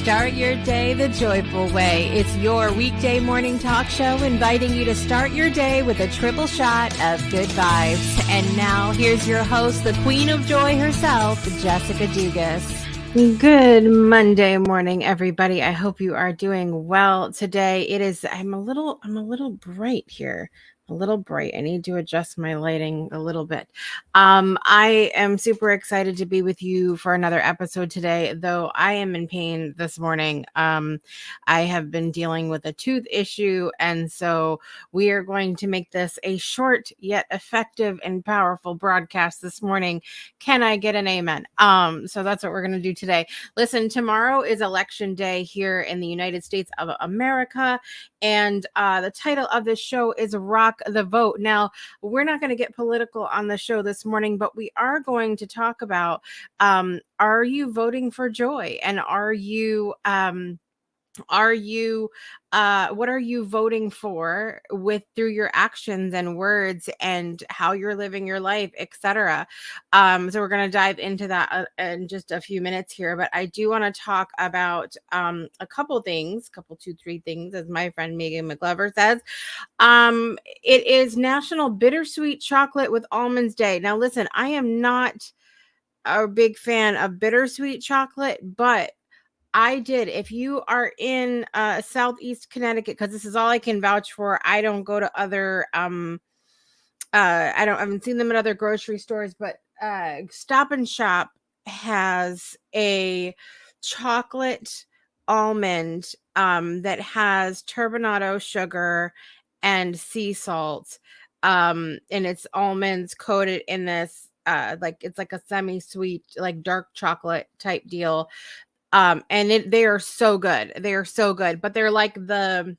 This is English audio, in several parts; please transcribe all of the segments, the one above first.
Start your day the joyful way. It's your weekday morning talk show inviting you to start your day with a triple shot of good vibes. And now here's your host, the queen of joy herself, Jessica Dugas. Good Monday morning, everybody. I hope you are doing well today. I'm a little bright here. A little bright. I need to adjust my lighting a little bit. I am super excited to be with you for another episode today, though I am in pain this morning. I have been dealing with a tooth issue, and so we are going to make this a short yet effective and powerful broadcast this morning. Can I get an amen? So that's what we're going to do today. Listen, tomorrow is election day here in the United States of America, and the title of this show is Rock the Vote. Now, we're not going to get political on the show this morning, but we are going to talk about, are you voting for joy? And what are you voting for through your actions and words and how you're living your life, etc. So we're going to dive into that in just a few minutes here, but I do want to talk about a couple things, two, three things, as my friend Megan McGlover says. It is National Bittersweet Chocolate with Almonds Day. Now listen, I am not a big fan of bittersweet chocolate, but I did. If you are in Southeast Connecticut, because this is all I can vouch for. I don't go to other I haven't seen them at other grocery stores, but Stop and Shop has a chocolate almond that has turbinado sugar and sea salt. And it's almonds coated in this it's like a semi-sweet, like dark chocolate type deal. They are so good. They are so good, but they're like the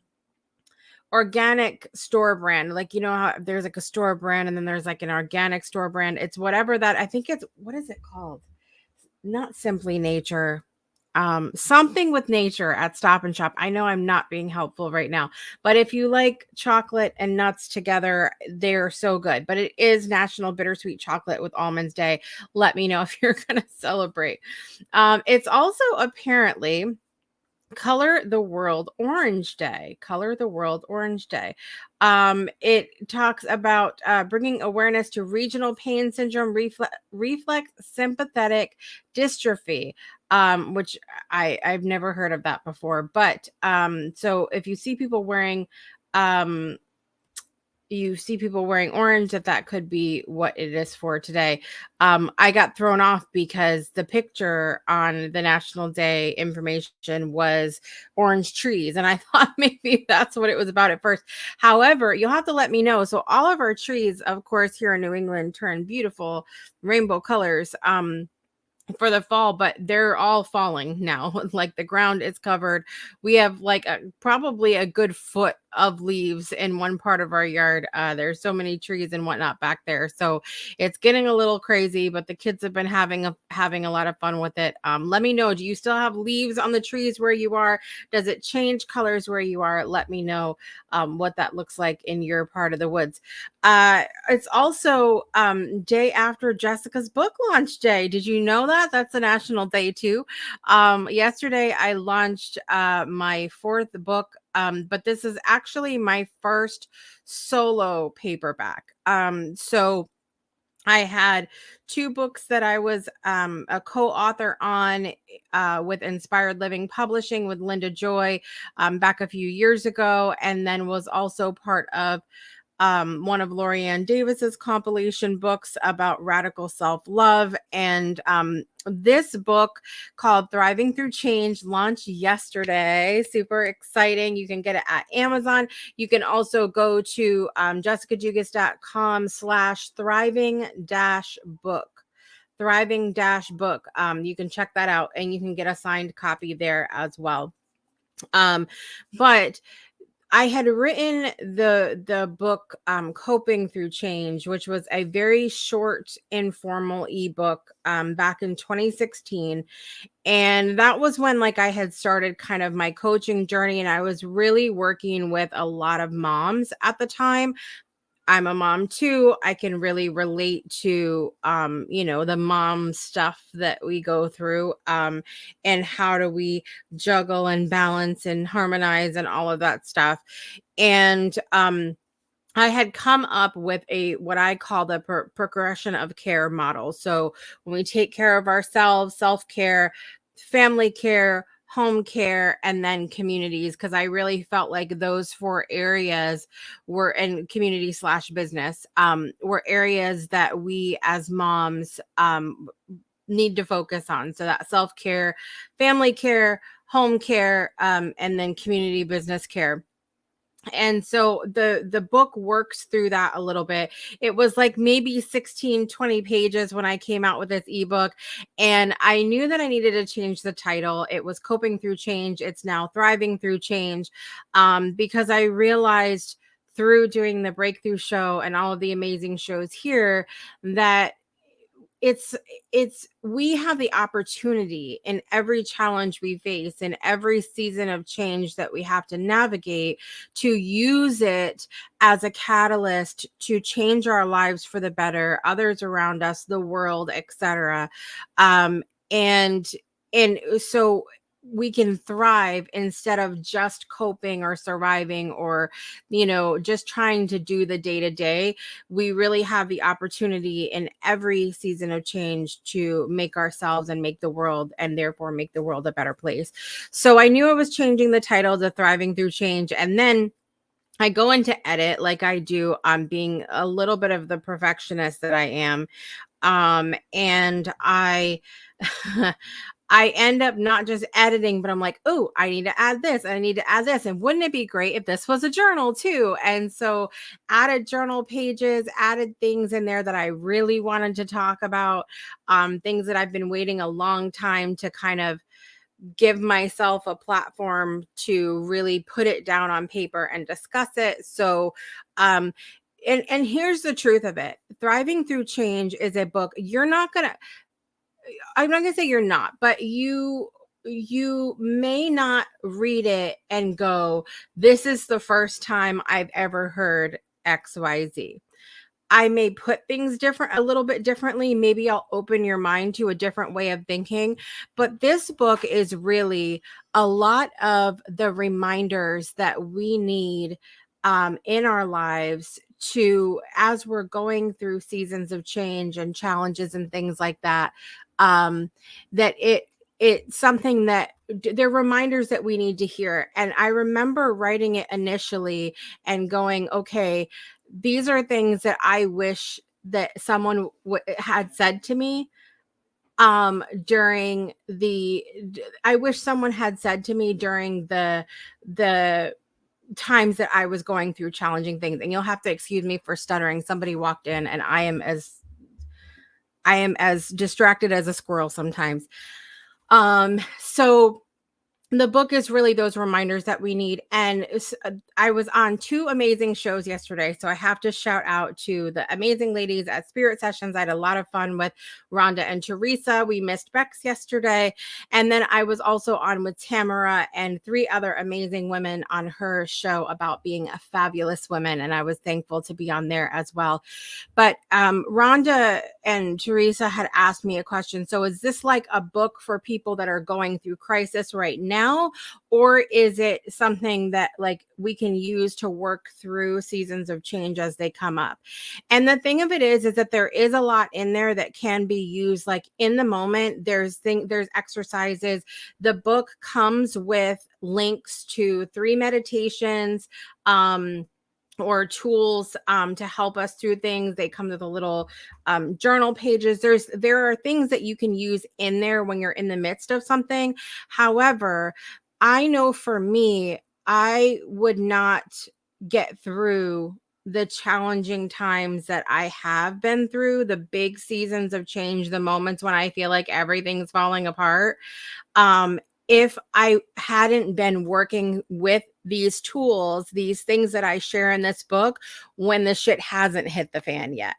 organic store brand. Like, you know how there's like a store brand and then there's like an organic store brand. It's whatever that, I think it's, what is it called? Not Simply Nature. Something with nature at Stop and Shop. I know I'm not being helpful right now, but if you like chocolate and nuts together, they're so good. But it is National Bittersweet Chocolate with Almonds Day. Let me know if you're going to celebrate. It's also apparently Color the World Orange Day. Color the World Orange Day. It talks about bringing awareness to regional pain syndrome, reflex sympathetic dystrophy, which I've never heard of that before. But so if you see people wearing orange, that could be what it is for today. I got thrown off because the picture on the National Day information was orange trees, and I thought maybe that's what it was about at first. However, you'll have to let me know. So all of our trees, of course, here in New England turn beautiful rainbow colors for the fall, but they're all falling now. Like the ground is covered. We have like probably a good foot of leaves in one part of our yard. There's so many trees and whatnot back there, so it's getting a little crazy, but the kids have been having a lot of fun with it. Let me know, do you still have leaves on the trees where you are? Does it change colors where you are? Let me know what that looks like in your part of the woods. It's also day after Jessica's book launch day. Did you know that? That's a national day too. Yesterday I launched my fourth book, but this is actually my first solo paperback. So I had two books that I was a co-author on with Inspired Living Publishing with Linda Joy back a few years ago, and then was also part of one of Lorianne Davis's compilation books about radical self-love. And this book called Thriving Through Change launched yesterday. Super exciting. You can get it at Amazon. You can also go to jessicadugas.com/thriving-book. Thriving-book. You can check that out and you can get a signed copy there as well. But I had written the book Coping Through Change, which was a very short, informal ebook back in 2016. And that was when I had started kind of my coaching journey, and I was really working with a lot of moms at the time. I'm a mom too. I can really relate to the mom stuff that we go through, and how do we juggle and balance and harmonize and all of that stuff. And I had come up with a what I call the progression of care model. So when we take care of ourselves, self-care, family care, home care, and then communities, because I really felt like those four areas were in community slash business, were areas that we as moms need to focus on. So that self-care, family care, home care, and then community business care. And so the book works through that a little bit. It was like maybe 16-20 pages when I came out with this ebook, and I knew that I needed to change the title. It was Coping Through Change. It's now Thriving Through Change, because I realized through doing the breakthrough show and all of the amazing shows here that it's we have the opportunity in every challenge we face, in every season of change that we have to navigate, to use it as a catalyst to change our lives for the better, others around us, the world, etc. um and so we can thrive instead of just coping or surviving, or just trying to do the day to day. We really have the opportunity in every season of change to make ourselves and make the world, and therefore make the world a better place. So I knew I was changing the title to Thriving Through Change. And then I go into edit like I do, being a little bit of the perfectionist that I am. And I I end up not just editing, but I'm like, oh, I need to add this. I need to add this. And wouldn't it be great if this was a journal too? And so added journal pages, added things in there that I really wanted to talk about, things that I've been waiting a long time to kind of give myself a platform to really put it down on paper and discuss it. So, um, and here's the truth of it. Thriving Through Change is a book. I'm not going to say you're not, but you may not read it and go, this is the first time I've ever heard XYZ. I may put things a little bit differently. Maybe I'll open your mind to a different way of thinking. But this book is really a lot of the reminders that we need, in our lives, to, as we're going through seasons of change and challenges and things like that, that it's something that they're reminders that we need to hear. And I remember writing it initially and going, okay, these are things that I wish that someone had said to me, during I wish someone had said to me during the times that I was going through challenging things. And you'll have to excuse me for stuttering. Somebody walked in and I am as distracted as a squirrel sometimes. So the book is really those reminders that we need. And I was on two amazing shows yesterday, so I have to shout out to the amazing ladies at Spirit Sessions. I had a lot of fun with Rhonda and Teresa. We missed Bex yesterday. And then I was also on with Tamara and three other amazing women on her show about being a fabulous woman, and I was thankful to be on there as well. But Rhonda and Teresa had asked me a question. So is this like a book for people that are going through crisis right now? Or is it something that like we can use to work through seasons of change as they come up? And the thing of it is that there is a lot in there that can be used like in the moment. There's exercises. The book comes with links to 3 meditations, or tools, to help us through things. They come with a little journal pages. There are things that you can use in there when you're in the midst of something. However, I know for me, I would not get through the challenging times that I have been through, the big seasons of change, the moments when I feel like everything's falling apart, um, if I hadn't been working with these tools, these things that I share in this book, when the shit hasn't hit the fan yet.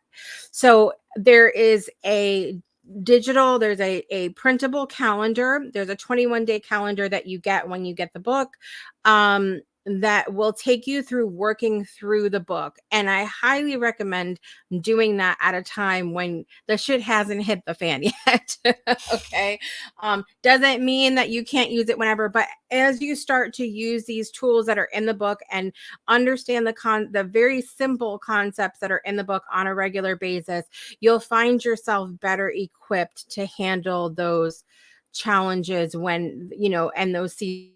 So there is there's a printable calendar. There's a 21-day calendar that you get when you get the book. that will take you through working through the book. And I highly recommend doing that at a time when the shit hasn't hit the fan yet. Okay. Doesn't mean that you can't use it whenever, but as you start to use these tools that are in the book and understand the very simple concepts that are in the book on a regular basis, you'll find yourself better equipped to handle those challenges when, and those seasons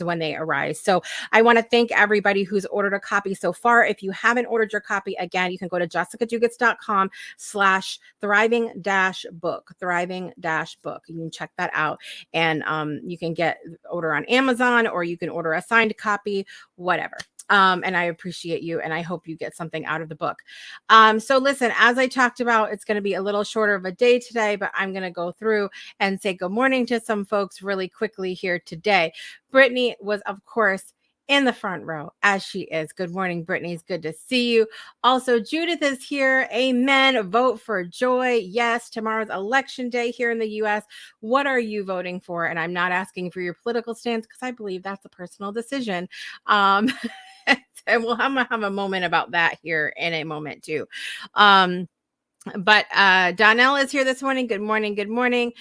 when they arise. So I want to thank everybody who's ordered a copy so far. If you haven't ordered your copy, again, you can go to jessicadugas.com/thriving-book, thriving-book. You can check that out. And you can order on Amazon, or you can order a signed copy, whatever. And I appreciate you, and I hope you get something out of the book. So listen, as I talked about, it's going to be a little shorter of a day today, but I'm going to go through and say good morning to some folks really quickly here today. Brittany was, of course, in the front row, as she is. Good morning, Brittany. It's good to see you. Also, Judith is here. Amen. Vote for joy. Yes, tomorrow's election day here in the U.S. What are you voting for? And I'm not asking for your political stance, because I believe that's a personal decision. And we'll have a moment about that here in a moment too. But Donnell is here this morning. Good morning. Good morning.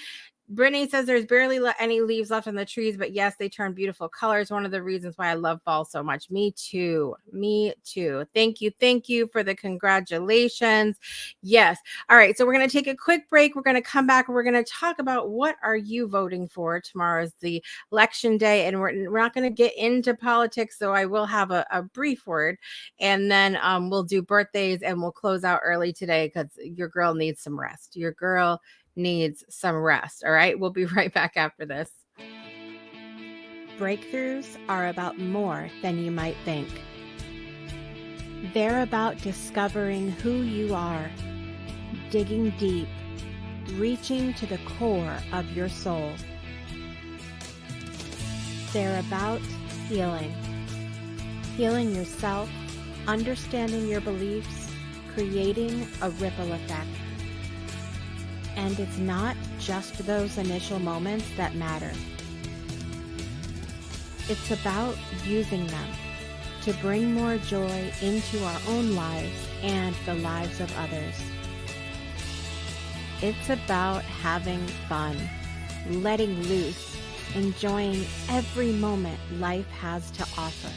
Brittany says there's barely any leaves left on the trees, but yes, they turn beautiful colors. One of the reasons why I love fall so much. Me too. Me too. Thank you. Thank you for the congratulations. Yes. All right. So we're going to take a quick break. We're going to come back and we're going to talk about what are you voting for. Tomorrow is the election day, and we're not going to get into politics, so I will have a brief word, and then we'll do birthdays, and we'll close out early today because your girl needs some rest. Your girl needs some rest. All right. We'll be right back after this. Breakthroughs are about more than you might think. They're about discovering who you are, digging deep, reaching to the core of your soul. They're about healing yourself, understanding your beliefs, creating a ripple effect. And it's not just those initial moments that matter. It's about using them to bring more joy into our own lives and the lives of others. It's about having fun, letting loose, enjoying every moment life has to offer.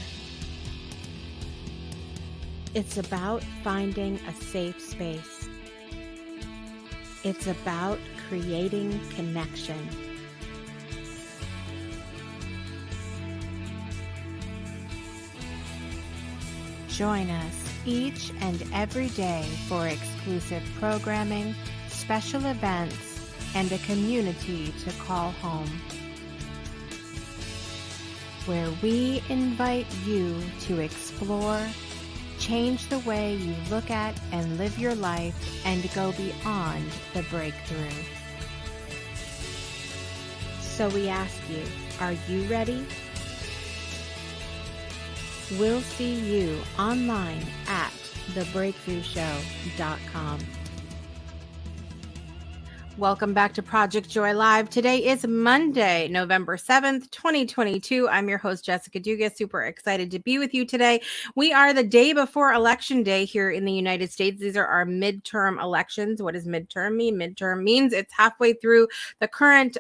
It's about finding a safe space. It's about creating connection. Join us each and every day for exclusive programming, special events, and a community to call home, where we invite you to explore, change the way you look at and live your life, and go beyond the breakthrough. So we ask you, are you ready? We'll see you online at thebreakthroughshow.com. Welcome back to Project Joy Live. Today is Monday, November 7th, 2022. I'm your host, Jessica Dugas. Super excited to be with you today. We are the day before Election Day here in the United States. These are our midterm elections. What does midterm mean? Midterm means it's halfway through the current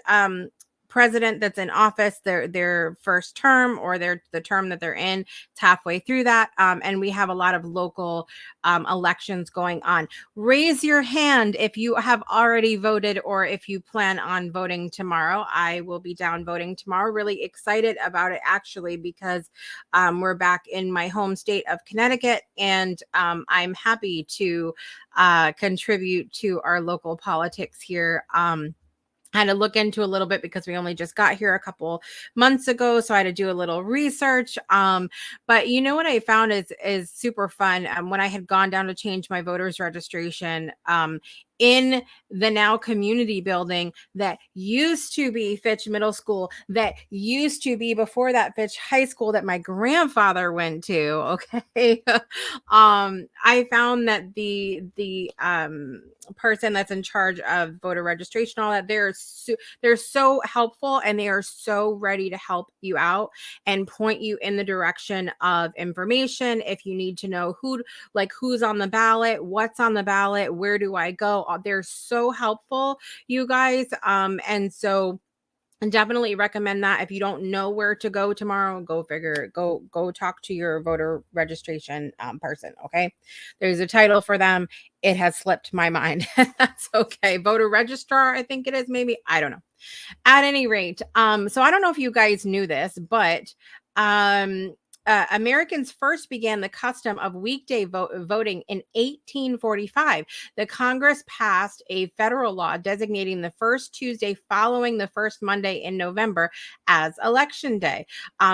president that's in office, their first term, or the term that they're in. It's halfway through that, and we have a lot of local elections going on. Raise your hand if you have already voted, or if you plan on voting tomorrow. I will be down voting tomorrow. Really excited about it, actually, because we're back in my home state of Connecticut, and I'm happy to contribute to our local politics here. I had to look into a little bit because we only just got here a couple months ago, so I had to do a little research. But you know what I found is super fun. When I had gone down to change my voter's registration, in the now community building that used to be Fitch Middle School, that used to be before that Fitch High School that my grandfather went to. Okay. I found that the person that's in charge of voter registration, all that, they're so helpful, and they are so ready to help you out and point you in the direction of information. If you need to know who's on the ballot, what's on the ballot, where do I go? They're so helpful, you guys. And so definitely recommend that. If you don't know where to go tomorrow, go talk to your voter registration person. Okay. There's a title for them. It has slipped my mind. That's okay. Voter registrar, I think it is, maybe. I don't know. At any rate, so I don't know if you guys knew this, but um, Americans first began the custom of weekday voting in 1845. The Congress passed a federal law designating the first Tuesday following the first Monday in November as Election Day.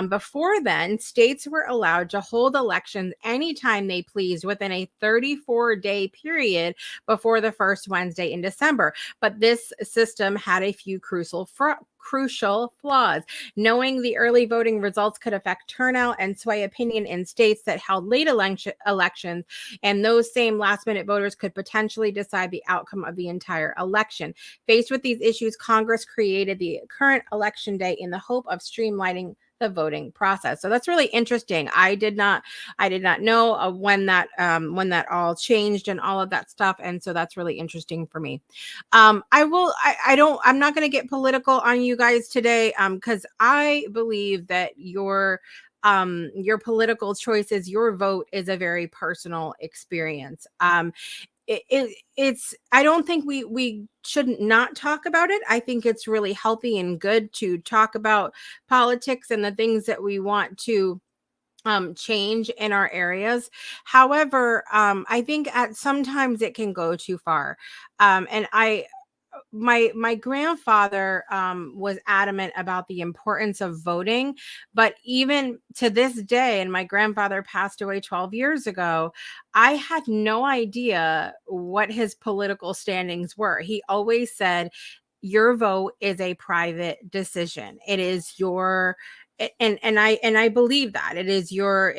Before then, states were allowed to hold elections anytime they pleased within a 34-day period before the first Wednesday in December. But this system had a few crucial flaws. Knowing the early voting results could affect turnout and sway opinion in states that held late elections, and those same last-minute voters could potentially decide the outcome of the entire election. Faced with these issues, Congress created the current election day in the hope of streamlining the voting process. So that's really interesting. I did not know when that all changed and all of that stuff, and so that's really interesting for me. I'm not going to get political on you guys today, because I believe that your political choices, your vote, is a very personal experience. It's I don't think we shouldn't not talk about it. I think it's really healthy and good to talk about politics and the things that we want to change in our areas. However, I think at sometimes it can go too far. And my grandfather was adamant about the importance of voting, but even to this day, and my grandfather passed away 12 years ago, I had no idea what his political standings were. He always said, your vote is a private decision. It is your and I believe that it is your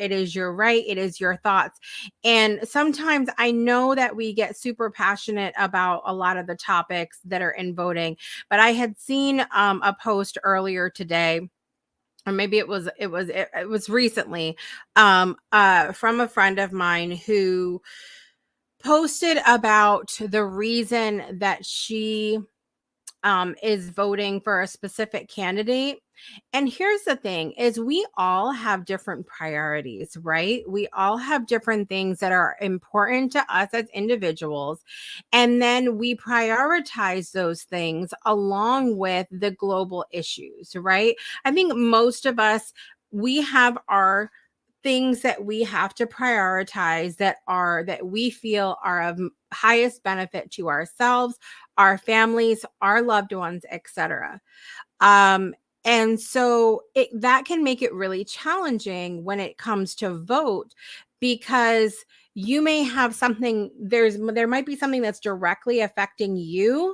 right, it is your thoughts. And sometimes I know that we get super passionate about a lot of the topics that are in voting, but I had seen a post earlier today, or maybe it was recently, from a friend of mine who posted about the reason that she is voting for a specific candidate. And here's the thing is we all have different priorities, right? We all have different things that are important to us as individuals. And then we prioritize those things along with the global issues, right? I think most of us, we have our things that we have to prioritize that we feel are of highest benefit to ourselves, our families, our loved ones, etc. um and so that can make it really challenging when it comes to vote, because you may have something, there might be something that's directly affecting you,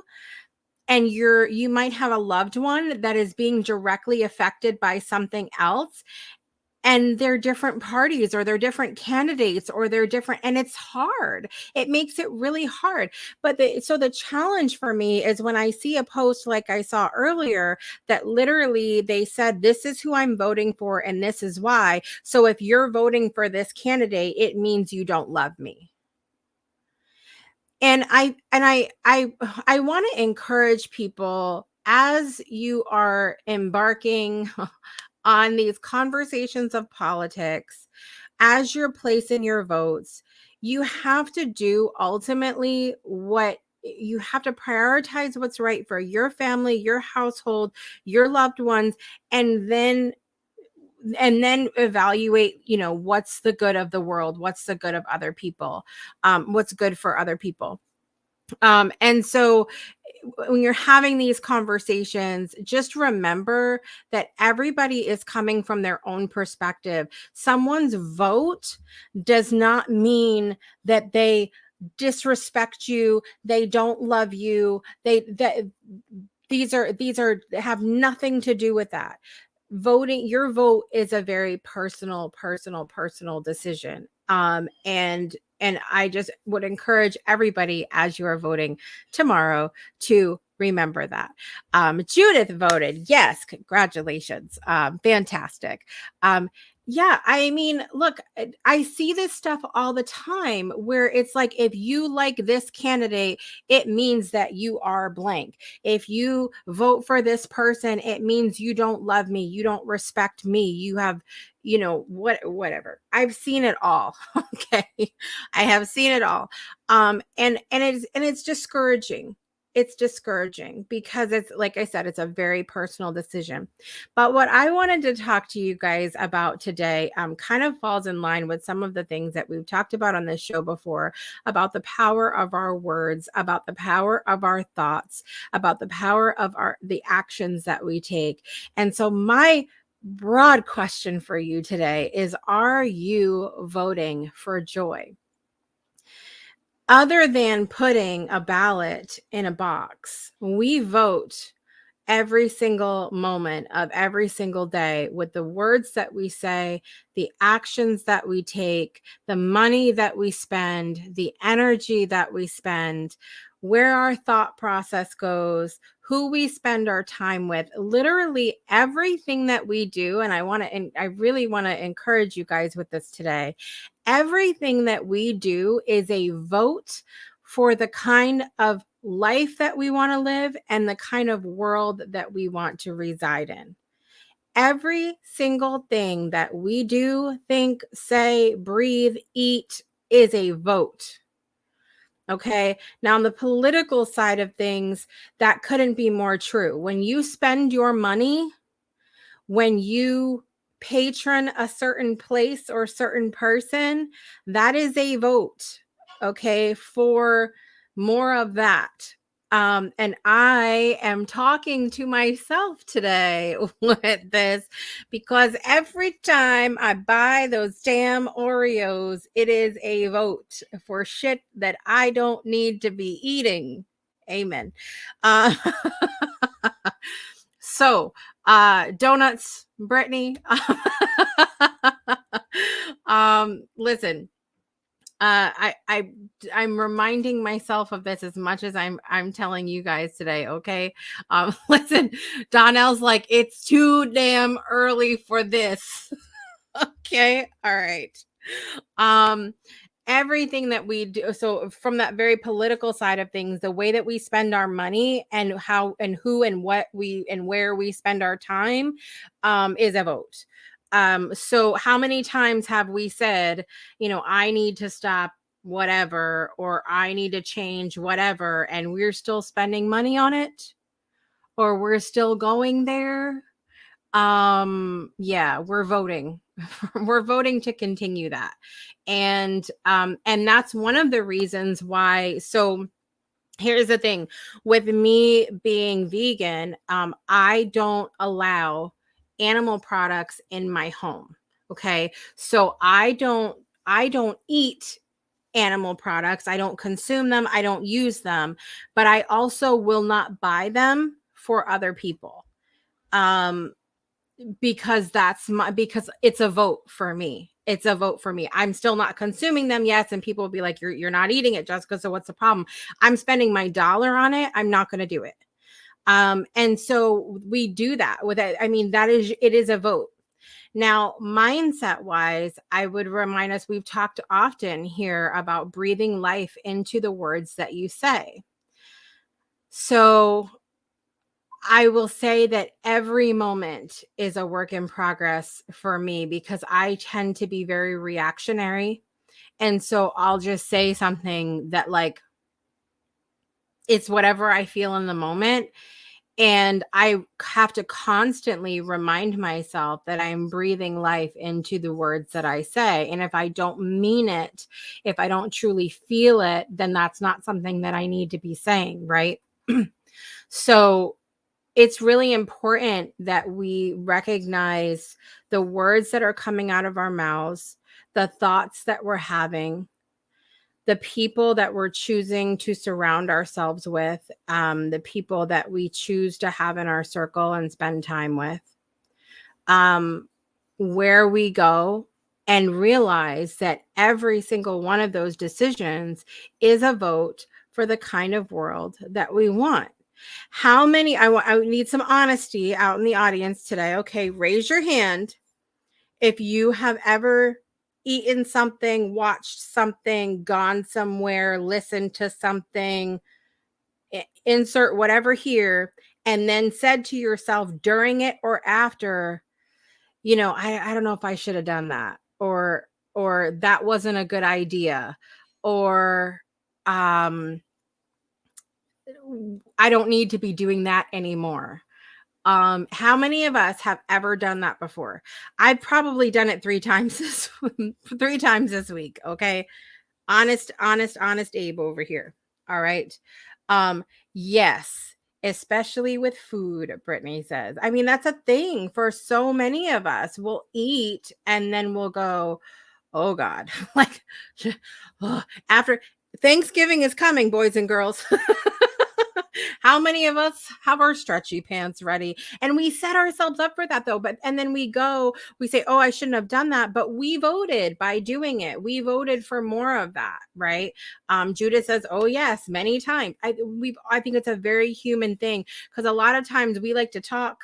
and you might have a loved one that is being directly affected by something else, and they're different parties, or they're different candidates, or they're different, and it's hard. It makes it really hard. But the challenge for me is when I see a post like I saw earlier, that literally they said, this is who I'm voting for and this is why. So if you're voting for this candidate, it means you don't love me. And I want to encourage people, as you are embarking on these conversations of politics, as you're placing your votes, you have to do ultimately what you have to prioritize, what's right for your family, your household, your loved ones, and then evaluate, what's the good of the world, what's the good of other people, what's good for other people. And so when you're having these conversations, just remember that everybody is coming from their own perspective. Someone's vote does not mean that they disrespect you, they don't love you, these are have nothing to do with that. Voting, your vote is a very personal decision. And I just would encourage everybody, as you are voting tomorrow, to remember that. Judith voted yes, congratulations. Fantastic. Yeah, I mean, look, I see this stuff all the time where it's like, if you like this candidate, it means that you are blank. If you vote for this person, it means you don't love me, you don't respect me, you have, whatever. I've seen it all. Okay. I have seen it all. And it's discouraging. It's discouraging because, it's like I said, it's a very personal decision. But what I wanted to talk to you guys about today kind of falls in line with some of the things that we've talked about on this show before, about the power of our words, about the power of our thoughts, about the power of the actions that we take. And so my broad question for you today is, are you voting for joy? Other than putting a ballot in a box, we vote every single moment of every single day with the words that we say, the actions that we take, the money that we spend, the energy that we spend, where our thought process goes, who we spend our time with, literally everything that we do. And I really want to encourage you guys with this today. Everything that we do is a vote for the kind of life that we want to live and the kind of world that we want to reside in. Every single thing that we do, think, say, breathe, eat is a vote. Okay. Now, on the political side of things, that couldn't be more true. When you spend your money, when you patron a certain place or certain person, that is a vote, okay, for more of that. And I am talking to myself today with this, because every time I buy those damn Oreos, it is a vote for shit that I don't need to be eating. Amen. Uh, so, donuts, Brittany. Listen, I'm reminding myself of this as much as I'm telling you guys today. Okay. Listen, Donnell's like, it's too damn early for this. Okay. All right. Um, Everything that we do, so from that very political side of things, the way that we spend our money and how and who and what we and where we spend our time is a vote. So how many times have we said, I need to stop whatever, or I need to change whatever, and we're still spending money on it, or we're still going there? Yeah, we're voting. We're voting to continue that. And that's one of the reasons why. So here's the thing, with me being vegan, I don't allow animal products in my home. Okay. So I don't eat animal products. I don't consume them. I don't use them, but I also will not buy them for other people. Um, because because it's a vote for me. It's a vote for me. I'm still not consuming them, yes, and people will be like, you're not eating it, Jessica, so what's the problem? I'm spending my dollar on it. I'm not going to do it. And so we do that with it. I mean, it is a vote. Now, mindset wise, I would remind us, we've talked often here about breathing life into the words that you say. So I will say that every moment is a work in progress for me, because I tend to be very reactionary. And so I'll just say something that, like, it's whatever I feel in the moment. And I have to constantly remind myself that I'm breathing life into the words that I say. And if I don't mean it, if I don't truly feel it, then that's not something that I need to be saying, right? So it's really important that we recognize the words that are coming out of our mouths, the thoughts that we're having, the people that we're choosing to surround ourselves with, the people that we choose to have in our circle and spend time with, where we go, and realize that every single one of those decisions is a vote for the kind of world that we want. How many, I need some honesty out in the audience today. Okay, raise your hand if you have ever eaten something, watched something, gone somewhere, listened to something, insert whatever here, and then said to yourself during it or after, I don't know if I should have done that, or that wasn't a good idea, or I don't need to be doing that anymore. How many of us have ever done that before? I've probably done it 3 times this week. Okay. Honest Abe over here. All right. Yes, especially with food, Brittany says. I mean, that's a thing for so many of us. We'll eat and then we'll go, oh God, like after Thanksgiving is coming, boys and girls. How many of us have our stretchy pants ready? And we set ourselves up for that though. And then we say, oh, I shouldn't have done that. But we voted by doing it. We voted for more of that, right? Judith says, oh yes, many times. I think it's a very human thing, because a lot of times we like to talk.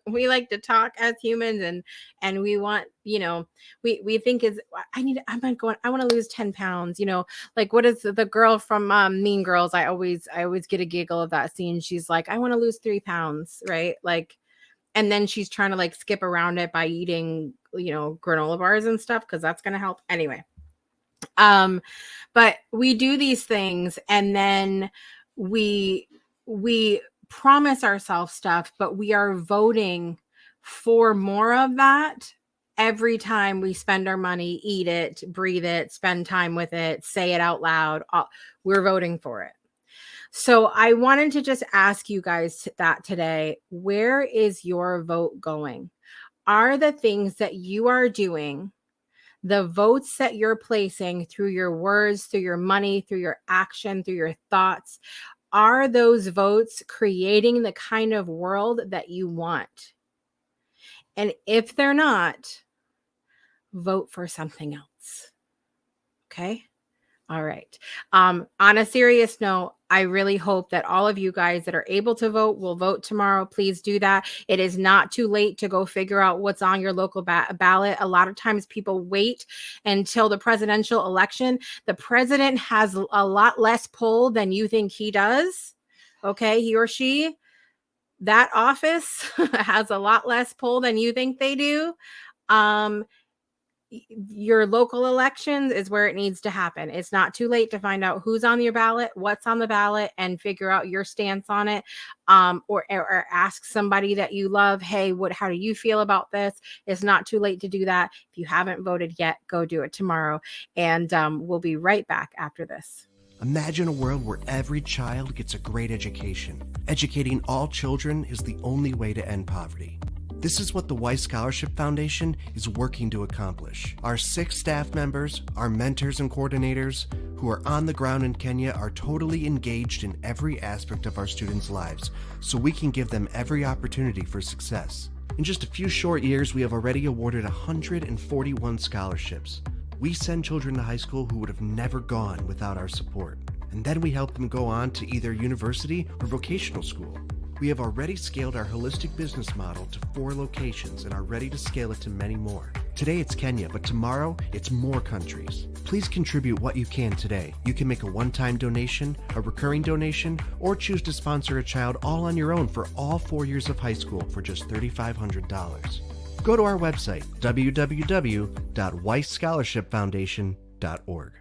We like to talk as humans, and we want, we think I want to lose 10 pounds, like what is the girl from Mean Girls? I always get a giggle of that scene. She's like, I want to lose 3 pounds, right? Like, and then she's trying to like skip around it by eating, granola bars and stuff, because that's going to help anyway. But we do these things, and then we promise ourselves stuff, but we are voting for more of that every time we spend our money, eat it, breathe it, spend time with it, say it out loud. We're voting for it. So I wanted to just ask you guys that today. Where is your vote going? Are the things that you are doing, the votes that you're placing through your words, through your money, through your action, through your thoughts, are those votes creating the kind of world that you want? And if they're not, vote for something else. Okay? All right. On a serious note, I really hope that all of you guys that are able to vote will vote tomorrow. Please do that. It is not too late to go figure out what's on your local ballot. A lot of times people wait until the presidential election. The president has a lot less pull than you think he does. Okay, he or she, that office has a lot less pull than you think they do. Your local elections is where it needs to happen. It's not too late to find out who's on your ballot, what's on the ballot, and figure out your stance on it. Or ask somebody that you love, hey, how do you feel about this? It's not too late to do that. If you haven't voted yet, go do it tomorrow. And we'll be right back after this. Imagine a world where every child gets a great education. Educating all children is the only way to end poverty. This is what the Weiss Scholarship Foundation is working to accomplish. Our 6 staff members, our mentors and coordinators, who are on the ground in Kenya, are totally engaged in every aspect of our students' lives, so we can give them every opportunity for success. In just a few short years, we have already awarded 141 scholarships. We send children to high school who would have never gone without our support. And then we help them go on to either university or vocational school. We have already scaled our holistic business model to 4 locations and are ready to scale it to many more. Today it's Kenya, but tomorrow it's more countries. Please contribute what you can today. You can make a one-time donation, a recurring donation, or choose to sponsor a child all on your own for all 4 years of high school for just $3,500. Go to our website, www.weissscholarshipfoundation.org.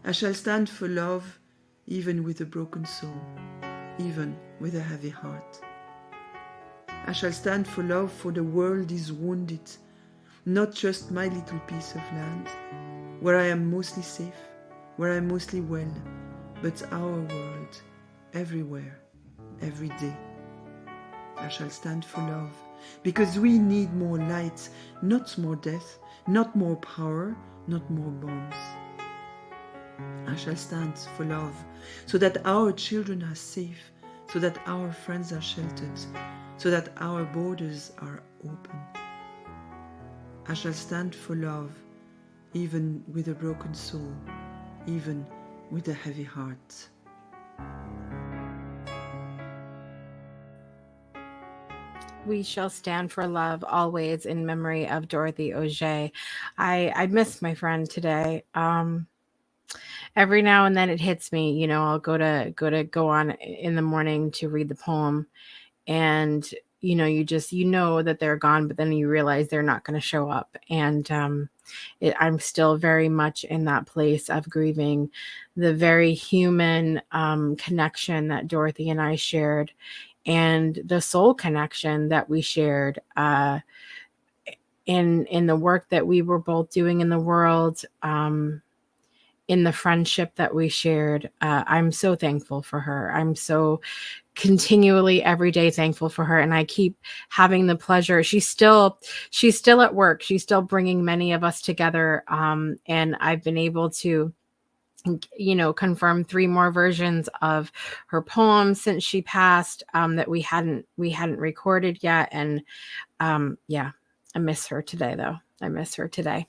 I shall stand for love, even with a broken soul, even with a heavy heart. I shall stand for love, for the world is wounded, not just my little piece of land, where I am mostly safe, where I am mostly well, but our world, everywhere, every day. I shall stand for love, because we need more light, not more death, not more power, not more bombs. I shall stand for love, so that our children are safe, so that our friends are sheltered, so that our borders are open. I shall stand for love, even with a broken soul, even with a heavy heart. We shall stand for love always in memory of Dorothy Auger. I miss my friend today. Every now and then it hits me, I'll go on in the morning to read the poem, and you know that they're gone, but then you realize they're not going to show up, and I'm still very much in that place of grieving the very human connection that Dorothy and I shared, and the soul connection that we shared in the work that we were both doing in the world, in the friendship that we shared. I'm so thankful for her. I'm so continually every day thankful for her, and I keep having the pleasure. She's still at work. She's still bringing many of us together, and I've been able to confirm 3 more versions of her poems since she passed, that we hadn't recorded yet. And yeah, I miss her today, though. I miss her today.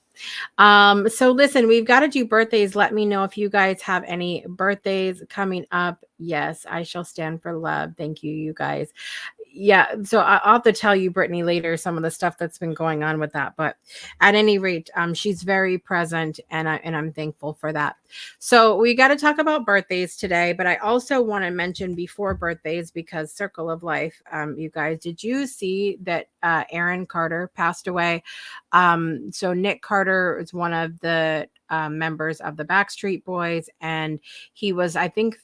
So listen, we've got to do birthdays. Let me know if you guys have any birthdays coming up. Yes, I shall stand for love. Thank you, you guys. Yeah, so I'll have to tell you, Brittany, later some of the stuff that's been going on with that. But at any rate, she's very present, and I'm thankful for that. So we got to talk about birthdays today, but I also want to mention before birthdays, because Circle of Life, you guys, did you see that Aaron Carter passed away? So Nick Carter is one of the members of the Backstreet Boys, and he was, I think,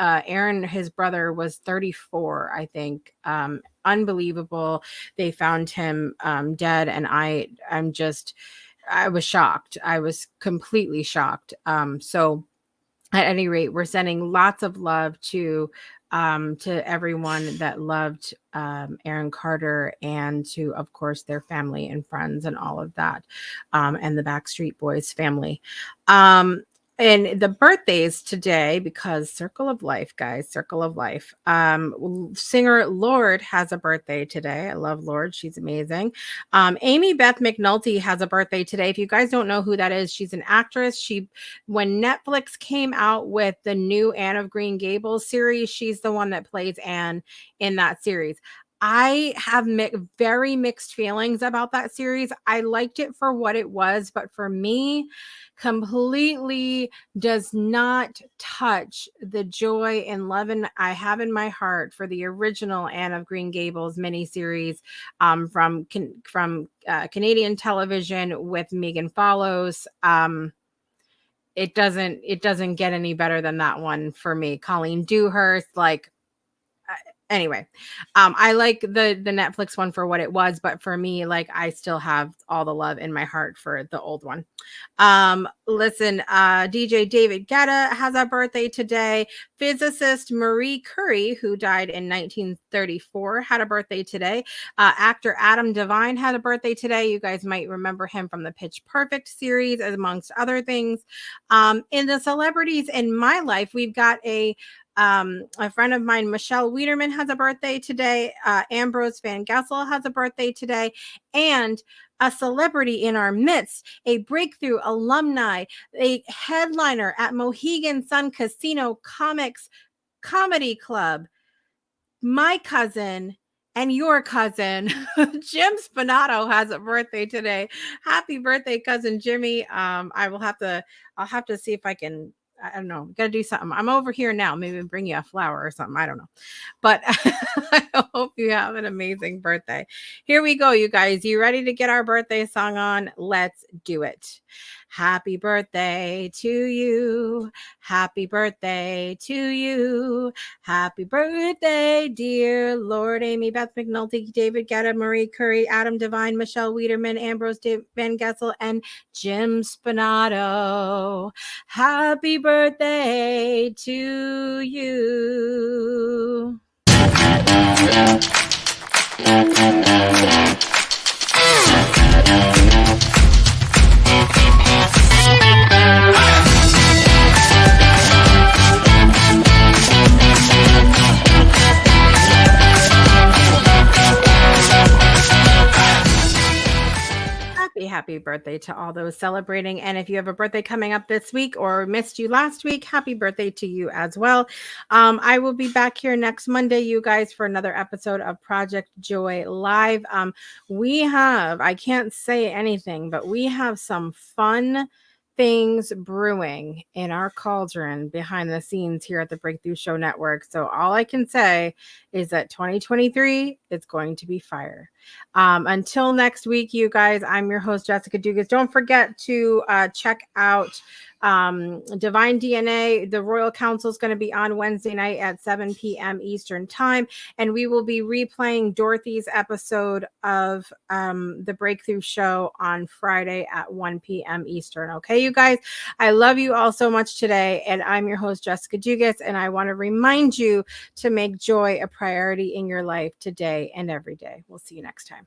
Aaron, his brother, was 34, I think. Unbelievable. They found him dead, and I was shocked. I was completely shocked. So at any rate, we're sending lots of love to everyone that loved Aaron Carter, and to, of course, their family and friends and all of that, and the Backstreet Boys family. And the birthdays today, because Circle of Life, guys, Circle of Life. Singer Lorde has a birthday today. I love Lorde. She's amazing. Amy Beth McNulty has a birthday today. If you guys don't know who that is, she's an actress. When Netflix came out with the new Anne of Green Gables series, she's the one that plays Anne in that series. I have very mixed feelings about that series. I liked it for what it was, but for me, completely does not touch the joy and love I have in my heart for the original Anne of Green Gables miniseries, from Canadian television with Megan Follows. It doesn't get any better than that one for me. Colleen Dewhurst, anyway, I like the Netflix one for what it was, but for me, I still have all the love in my heart for the old one. Listen, DJ David Guetta has a birthday today. Physicist Marie Curie, who died in 1934, had a birthday today. Actor Adam Devine had a birthday today. You guys might remember him from the Pitch Perfect series, amongst other things. In the celebrities in my life, we've got a friend of mine, Michelle Wiederman, has a birthday today. Ambrose Van Gessel has a birthday today. And a celebrity in our midst, a breakthrough alumni, a headliner at Mohegan Sun Casino Comics Comedy Club, my cousin and your cousin, Jim Spinato, has a birthday today. Happy birthday, cousin Jimmy. I'll have to see if I can, I don't know, gotta do something. I'm over here now. Maybe bring you a flower or something. I don't know. But I hope you have an amazing birthday. Here we go, you guys. You ready to get our birthday song on? Let's do it. Happy birthday to you. Happy birthday to you. Happy birthday, dear Lord. Amy Beth McNulty, David Guetta, Marie Curie, Adam Devine, Michelle Wiederman, Ambrose Van Gessel, and Jim Spinato. Happy birthday to you. happy birthday to all those celebrating. And if you have a birthday coming up this week or missed you last week, happy birthday to you as well. I will be back here next Monday, you guys, for another episode of Project Joy Live. I can't say anything, but we have some fun things brewing in our cauldron behind the scenes here at the Breakthrough Show Network. So all I can say is that 2023 is going to be fire. Until next week, you guys, I'm your host, Jessica Dugas. Don't forget to check out Divine DNA. The Royal Council is going to be on Wednesday night at 7 p.m. Eastern Time. And we will be replaying Dorothy's episode of the Breakthrough Show on Friday at 1 p.m. Eastern. Okay, you guys, I love you all so much today. And I'm your host, Jessica Dugas. And I want to remind you to make joy a priority in your life today and every day. We'll see you next time.